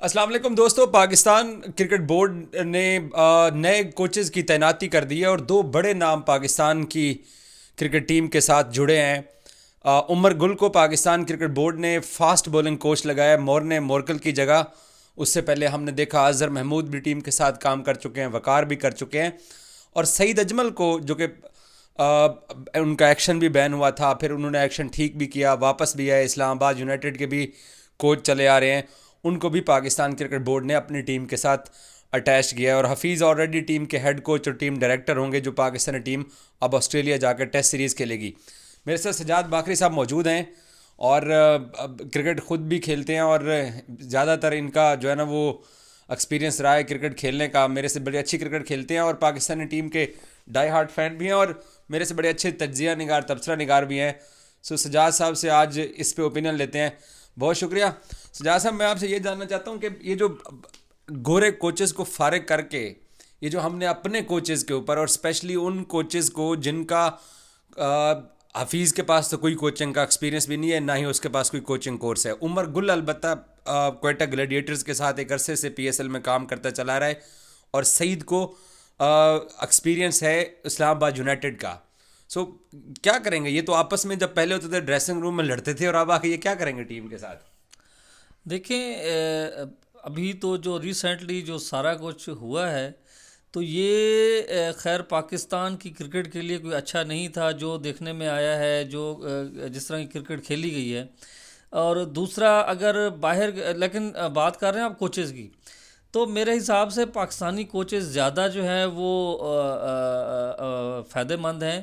अस्सलाम वालेकुम दोस्तों। पाकिस्तान क्रिकेट बोर्ड ने नए कोचेज़ की तैनाती कर दी है और दो बड़े नाम पाकिस्तान की क्रिकेट टीम के साथ जुड़े हैं। उमर गुल को पाकिस्तान क्रिकेट बोर्ड ने फास्ट बॉलिंग कोच लगाया मोरने मोरकल की जगह। उससे पहले हमने देखा अजहर महमूद भी टीम के साथ काम कर चुके हैं, वकार भी कर चुके हैं। और सईद अजमल को जो कि उनका एक्शन भी बैन हुआ था, फिर उन्होंने एक्शन ठीक भी किया, वापस भी आए, इस्लामाबाद यूनाइटेड के भी कोच चले आ रहे हैं, उनको भी पाकिस्तान क्रिकेट बोर्ड ने अपनी टीम के साथ अटैच किया है। और हफीज़ ऑलरेडी टीम के हेड कोच और टीम डायरेक्टर होंगे, जो पाकिस्तानी टीम अब ऑस्ट्रेलिया जाकर टेस्ट सीरीज़ खेलेगी। मेरे साथ सजाद बाकरी साहब मौजूद हैं और क्रिकेट ख़ुद भी खेलते हैं और ज़्यादातर इनका जो है ना वो एक्सपीरियंस रहा है क्रिकेट खेलने का। मेरे से बड़ी अच्छी क्रिकेट खेलते हैं और पाकिस्तानी टीम के डाई हार्ट फैन भी हैं और मेरे से बड़े अच्छे तज्जिया निगार, तबसरा निगार भी हैं। सो सजाद साहब से आज इस पे ओपिनियन लेते हैं। बहुत शुक्रिया सजाद साहब। मैं आपसे ये जानना चाहता हूँ कि ये जो गोरे कोचेज़ को फारिग करके ये जो हमने अपने कोचेज़ के ऊपर और स्पेशली उन कोचेज़ को जिनका हफीज़ के पास तो कोई कोचिंग का एक्सपीरियंस भी नहीं है, ना ही उसके पास कोई कोचिंग कोर्स है। उमर गुल अलबत्ता क्वेटा ग्लैडिएटर्स के साथ एक अरसे से पीएसएल में काम करता चला रहा है और सईद को एक्सपीरियंस है इस्लामाबाद यूनाइटेड का। सो क्या करेंगे ये? तो आपस में जब पहले होते थे ड्रेसिंग रूम में लड़ते थे और अब आके ये क्या करेंगे टीम के साथ? देखें, अभी तो जो रिसेंटली जो सारा कुछ हुआ है तो ये खैर पाकिस्तान की क्रिकेट के लिए कोई अच्छा नहीं था जो देखने में आया है, जो जिस तरह की क्रिकेट खेली गई है। और दूसरा, अगर बाहर लेकिन बात कर रहे हैं आप कोचेज़ की, तो मेरे हिसाब से पाकिस्तानी कोचेज़ ज़्यादा जो है वो फ़ायदेमंद हैं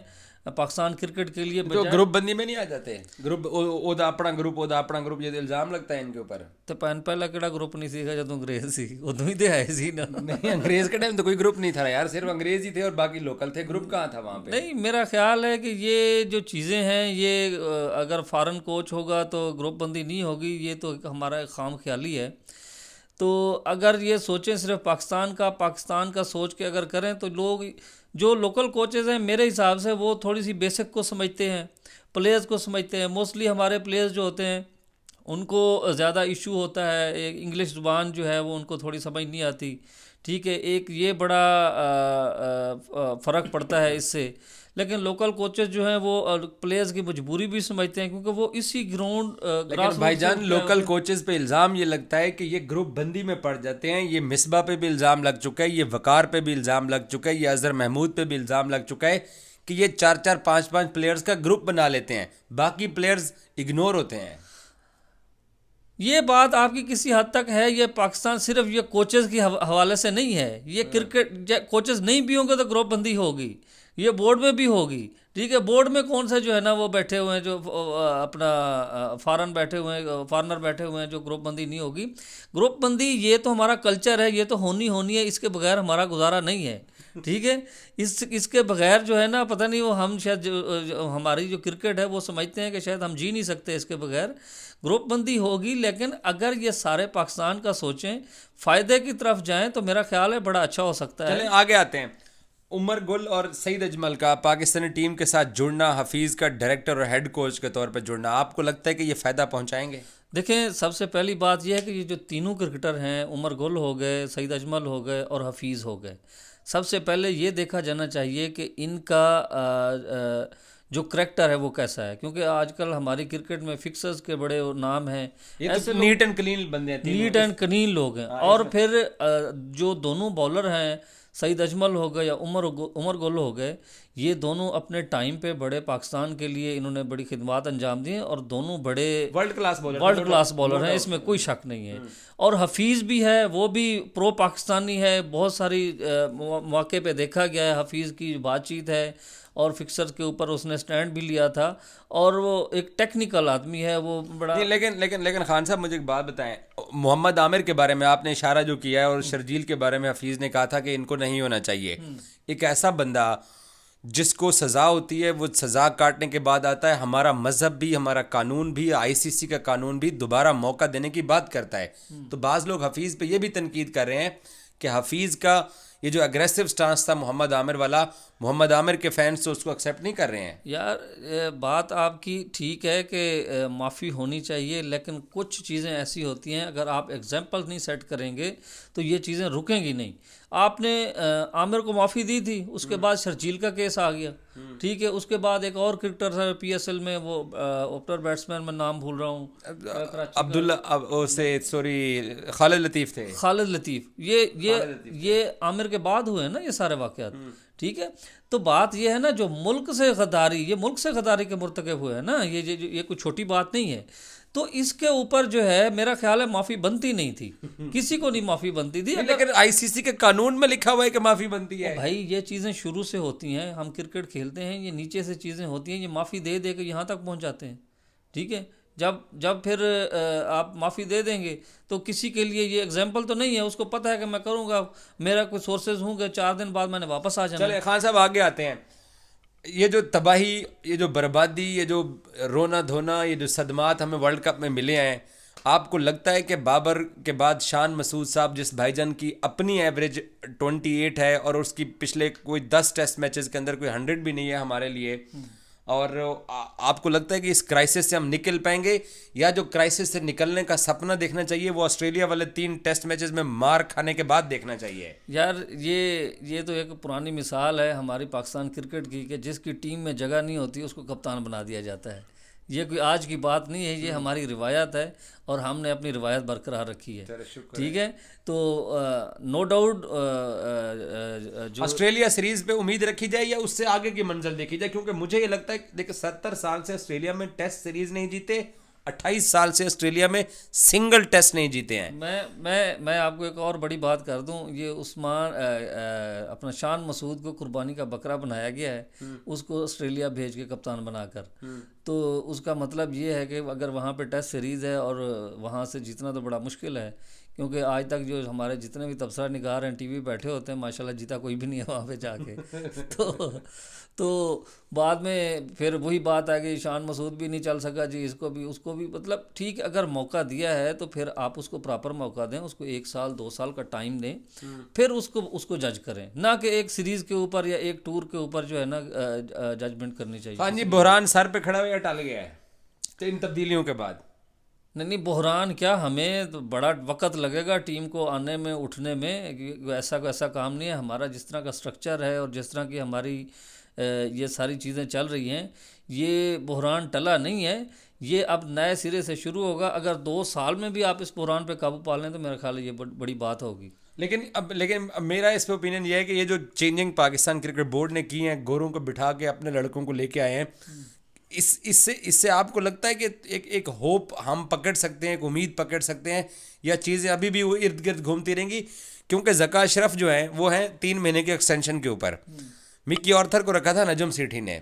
पाकिस्तान क्रिकेट के लिए तो बजाय। ग्रुप बंदी में नहीं आ जाते? ग्रुप ओदा अपना ग्रुप ये तो इल्ज़ाम लगता है इनके ऊपर। तो पहला केड़ा ग्रुप नहीं सीखा जब अंग्रेज सी उदों ही तो आए सी ना। नहीं, अंग्रेज के टाइम तो कोई ग्रुप नहीं था यार, सिर्फ अंग्रेज ही थे और बाकी लोकल थे। ग्रुप कहाँ था वहाँ पे? नहीं, मेरा ख्याल है कि ये जो चीज़ें हैं ये अगर फॉरेन कोच होगा तो ग्रुप बंदी नहीं होगी, ये तो हमारा खाम ख्याली है। तो अगर ये सोचें सिर्फ पाकिस्तान का सोच के अगर करें तो लोग जो लोकल कोचेज़ हैं मेरे हिसाब से वो थोड़ी सी बेसिक को समझते हैं, प्लेयर्स को समझते हैं। मोस्टली हमारे प्लेयर्स जो होते हैं उनको ज़्यादा इशू होता है, एक इंग्लिश ज़ुबान जो है वो उनको थोड़ी समझ नहीं आती। ठीक है, एक ये बड़ा फ़र्क पड़ता है इससे। लेकिन लोकल कोचेज जो हैं वो प्लेयर्स की मजबूरी भी समझते हैं, क्योंकि वो इसी लेकिन ग्रास रूट से भाईजान उठ के आए लोकल होते हैं। कोचेस पे इल्ज़ाम ये लगता है कि ये ग्रुप बंदी में पड़ जाते हैं। ये मिसबा पे भी इल्ज़ाम लग चुका है, ये वकार पे भी इल्ज़ाम लग चुका है, ये अजहर महमूद पे भी इल्ज़ाम लग चुका है कि ये 4-4 5-5 प्लेयर्स का ग्रुप बना लेते हैं, बाकी प्लेयर्स इग्नोर होते हैं। ये बात आपकी किसी हद तक है। ये पाकिस्तान सिर्फ ये कोचेज़ की हवाले से नहीं है, ये क्रिकेट कोचेज़ नहीं भी होंगे तो ग्रुप बंदी होगी, ये बोर्ड में भी होगी। ठीक है, बोर्ड में कौन सा जो है ना वो बैठे हुए हैं, जो अपना फॉरनर बैठे हुए हैं, जो ग्रुप बंदी नहीं होगी। ग्रुप बंदी ये तो हमारा कल्चर है, ये तो होनी है, इसके बगैर हमारा गुजारा नहीं है। ठीक है, इसके बगैर जो है ना पता नहीं वो हम शायद हमारी जो क्रिकेट है वो समझते हैं कि शायद हम जी नहीं सकते इसके बगैर। ग्रुप बंदी होगी, लेकिन अगर ये सारे पाकिस्तान का सोचें, फ़ायदे की तरफ जाएं, तो मेरा ख्याल है बड़ा अच्छा हो सकता है। चलें आगे आते हैं। उमर गुल और सईद अजमल का पाकिस्तानी टीम के साथ जुड़ना, हफीज़ का डायरेक्टर और हेड कोच के तौर पर जुड़ना, आपको लगता है कि ये फ़ायदा पहुंचाएंगे? देखें, सबसे पहली बात यह है कि ये जो तीनों क्रिकेटर हैं, उमर गुल हो गए, सईद अजमल हो गए और हफीज़ हो गए, सबसे पहले ये देखा जाना चाहिए कि इनका जो करैक्टर है वो कैसा है। क्योंकि आजकल हमारी क्रिकेट में फिक्सर्स के बड़े नाम हैं, ये ऐसे तो नीट एंड क्लीन बंदे हैं तीनों। नीट एंड क्लीन लोग हैं। और फिर जो दोनों बॉलर हैं, सईद अजमल हो गए या उमर गुल हो गए, ये दोनों अपने टाइम पे बड़े पाकिस्तान के लिए इन्होंने बड़ी खिदमत अंजाम दी हैं और दोनों बड़े वर्ल्ड क्लास बॉलर हैं, इसमें कोई शक नहीं है। और हफीज़ भी है, वो भी प्रो पाकिस्तानी है। बहुत सारी मौके पे देखा गया है हफीज़ की बातचीत है और फिक्सर्स के ऊपर उसने स्टैंड भी लिया था, और वो एक टेक्निकल आदमी है, वो बड़ा। नहीं, लेकिन खान साहब मुझे एक बात बताएं। मोहम्मद आमिर के बारे में आपने इशारा जो किया है और शर्जील के बारे में हफीज़ ने कहा था कि इनको नहीं होना चाहिए। एक ऐसा बंदा जिसको सज़ा होती है वो सज़ा काटने के बाद आता है, हमारा मज़हब भी, हमारा कानून भी, आईसीसी का कानून भी दोबारा मौका देने की बात करता है। तो बाज़ लोग हफीज़ पे ये भी तनकीद कर रहे हैं कि हफीज़ का ये जो अग्रेसिव स्टांस था मोहम्मद आमिर वाला, मोहम्मद आमिर के फैंस तो उसको एक्सेप्ट नहीं कर रहे हैं। यार बात आपकी ठीक है कि माफ़ी होनी चाहिए, लेकिन कुछ चीज़ें ऐसी होती हैं अगर आप एग्जाम्पल नहीं सेट करेंगे तो ये चीज़ें रुकेंगी नहीं। आपने आमिर को माफ़ी दी थी, उसके बाद शर्जील का केस आ गया, ठीक है। उसके बाद एक और क्रिकेटर था PSL में, वो ओपनर बैट्समैन, मैं नाम भूल रहा हूँ, अब्दुल्ला सॉरी खालिद लतीफ़ थे। खालिद लतीफ़, ये आमिर के बाद हुए हैं ना ये सारे वाक़यात, ठीक है। तो बात ये है ना, जो मुल्क से गद्दारी, ये मुल्क से गद्दारी के मुर्तकब हुए हैं ना, ये कोई छोटी बात नहीं है। तो इसके ऊपर जो है मेरा ख्याल है माफ़ी बनती नहीं थी, किसी को नहीं माफ़ी बनती थी। लेकिन ICC के कानून में लिखा हुआ है कि माफ़ी बनती है। भाई ये चीज़ें शुरू से होती हैं, हम क्रिकेट खेलते हैं, ये नीचे से चीज़ें होती हैं, ये माफ़ी दे दे के यहाँ तक पहुँच जाते हैं, ठीक है। जब फिर आप माफ़ी दे देंगे तो किसी के लिए ये एग्जाम्पल तो नहीं है, उसको पता है कि मैं करूँगा, मेरा कोई सोर्सेज होंगे, 4 दिन बाद मैंने वापस आ जाना। चले खान साहब आगे आते हैं। ये जो तबाही, ये जो बर्बादी, ये जो रोना धोना, ये जो सदमात हमें वर्ल्ड कप में मिले हैं, आपको लगता है कि बाबर के बाद शान मसूद साहब, जिस भाईजान की अपनी एवरेज 28 है और उसकी पिछले कोई 10 टेस्ट मैचेस के अंदर कोई 100 भी नहीं है हमारे लिए, और आपको लगता है कि इस क्राइसिस से हम निकल पाएंगे, या जो क्राइसिस से निकलने का सपना देखना चाहिए वो ऑस्ट्रेलिया वाले 3 टेस्ट मैचेस में मार खाने के बाद देखना चाहिए? यार ये तो एक पुरानी मिसाल है हमारी पाकिस्तान क्रिकेट की, कि जिसकी टीम में जगह नहीं होती उसको कप्तान बना दिया जाता है। ये कोई आज की बात नहीं है, ये हमारी रिवायत है और हमने अपनी रिवायत बरकरार रखी है, ठीक है। तो नो डाउट जो ऑस्ट्रेलिया सीरीज पे उम्मीद रखी जाए या उससे आगे की मंजिल देखी जाए, क्योंकि मुझे ये लगता है, देखिए 70 साल से ऑस्ट्रेलिया में टेस्ट सीरीज नहीं जीते, 28 साल से ऑस्ट्रेलिया में सिंगल टेस्ट नहीं जीते हैं। मैं आपको एक और बड़ी बात कर दूं, ये उस्मान अपना शान मसूद को कुर्बानी का बकरा बनाया गया है, उसको ऑस्ट्रेलिया भेज के कप्तान बनाकर। तो उसका मतलब ये है कि अगर वहाँ पे टेस्ट सीरीज़ है और वहाँ से जीतना तो बड़ा मुश्किल है, क्योंकि आज तक जो हमारे जितने भी तबसरा निगार हैं टीवी बैठे होते हैं, माशाल्लाह जीता कोई भी नहीं है वहाँ पे जाके। तो बाद में फिर वही बात है कि शान मसूद भी नहीं चल सका जी, इसको भी उसको भी, मतलब ठीक, अगर मौका दिया है तो फिर आप उसको प्रॉपर मौका दें, उसको 1 साल 2 साल का टाइम दें, फिर उसको जज करें, ना कि एक सीरीज़ के ऊपर या एक टूर के ऊपर जो है ना जजमेंट करनी चाहिए। हाँ जी, बुहरान सर पे खड़ा हुआ या टल गया है इन तब्दीलियों के बाद? नहीं, बहरान क्या, हमें तो बड़ा वक्त लगेगा टीम को आने में, उठने में। ऐसा काम नहीं है। हमारा जिस तरह का स्ट्रक्चर है और जिस तरह की हमारी ये सारी चीज़ें चल रही हैं, ये बहरान टला नहीं है, ये अब नए सिरे से शुरू होगा। अगर 2 साल में भी आप इस बहरान पे काबू पा लें तो मेरा ख्याल है ये बड़ी बात होगी। लेकिन अब मेरा इस पे ओपिनियन ये है कि ये जो चेंजिंग पाकिस्तान क्रिकेट बोर्ड ने की है, गोरों को बिठा के अपने लड़कों को लेके आए हैं, इससे आपको लगता है कि एक होप हम पकड़ सकते हैं, एक उम्मीद पकड़ सकते हैं, या चीज़ें अभी भी वो इर्द गिर्द घूमती रहेंगी? क्योंकि ज़का अशरफ जो है वो है 3 महीने के एक्सटेंशन के ऊपर, मिकी ऑर्थर को रखा था नजम सेठी ने।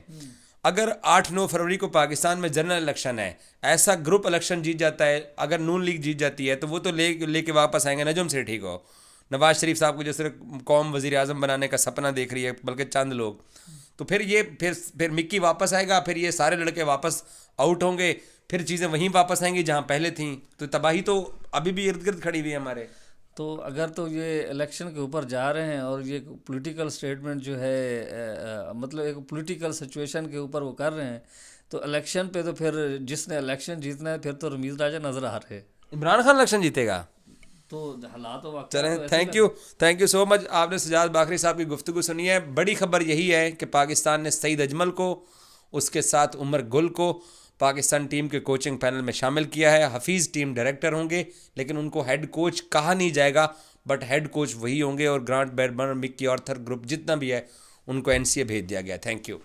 अगर 8-9 फरवरी को पाकिस्तान में जनरल इलेक्शन है, ऐसा ग्रुप इलेक्शन जीत जाता है, अगर नून लीग जीत जाती है, तो वो तो लेके वापस आएंगे नजम सेठी को। नवाज शरीफ साहब को जैसे कौम वज़ीर आज़म बनाने का सपना देख रही है, बल्कि चंद लोग, तो फिर मिक्की वापस आएगा, फिर ये सारे लड़के वापस आउट होंगे, फिर चीज़ें वहीं वापस आएंगी जहाँ पहले थी। तो तबाही तो अभी भी इर्द गिर्द खड़ी हुई है हमारे। तो अगर तो ये इलेक्शन के ऊपर जा रहे हैं और ये पॉलिटिकल स्टेटमेंट जो है मतलब एक पॉलिटिकल सिचुएशन के ऊपर वो कर रहे हैं, तो इलेक्शन पे तो फिर जिसने इलेक्शन जीतना है फिर तो रमीज़ राजा नज़र आ रहे हैं। इमरान खान इलेक्शन जीतेगा तो हालात तो चलें। Thank you so much. आपने सजाद बाखरी साहब की गुफ्तगू सुनी है। बड़ी खबर यही है कि पाकिस्तान ने सईद अजमल को, उसके साथ उमर गुल को पाकिस्तान टीम के कोचिंग पैनल में शामिल किया है। हफीज़ टीम डायरेक्टर होंगे, लेकिन उनको हेड कोच कहा नहीं जाएगा, बट हेड कोच वही होंगे, और ग्रांट बैडबर्न, मिक्की ऑर्थर ग्रुप जितना भी है उनको NCA भेज दिया गया। Thank you.